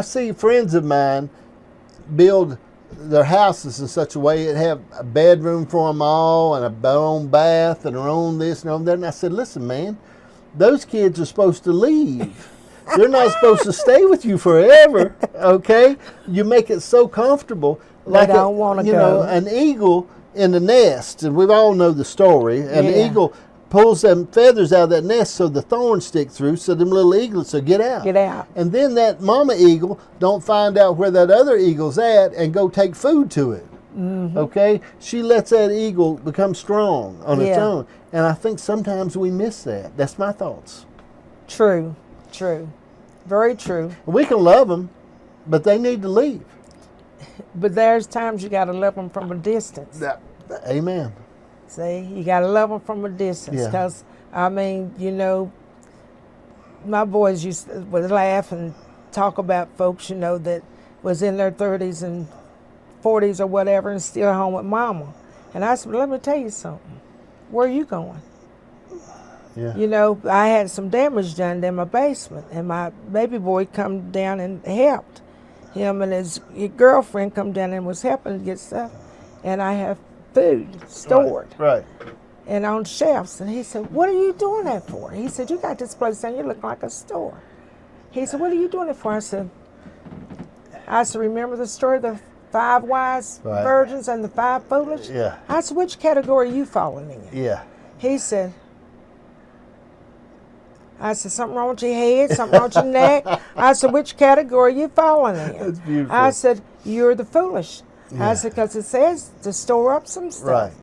I see friends of mine build their houses in such a way it have a bedroom for them all and their own bath and their own this and their own that. And I said, listen, man, those kids are supposed to leave. They're not supposed to stay with you forever, okay? You make it so comfortable. They don't want to go. You know, an eagle in the nest, and we all know the story, and the eagle pulls them feathers out of that nest so the thorns stick through so them little eaglets will get out. Get out. And then that mama eagle don't find out where that other eagle's at and go take food to it. Mm-hmm. Okay? She lets that eagle become strong on its own. And I think sometimes we miss that. That's my thoughts. True. Very true. We can love them, but they need to leave. But there's times you got to love them from a distance. Amen. See, you got to love them from a distance. Because, I mean, you know, my boys would laugh and talk about folks, you know, that was in their 30s and 40s or whatever and still home with mama. And I said, let me tell you something. Where are you going? Yeah. You know, I had some damage done in my basement, and my baby boy come down and helped. Him and his girlfriend come down and was helping to get stuff. And I have food stored. Right. And on shelves. And he said, what are you doing that for? He said, you got this place down, you look like a store. He said, what are you doing it for? I said, remember the story of the 5 wise virgins and the 5 foolish? Yeah. I said, which category are you falling in? Yeah. He said, something wrong with your head, something wrong with your neck. I said, which category are you falling in? That's beautiful. I said, you're the foolish. I said, because it says to store up some stuff. Right.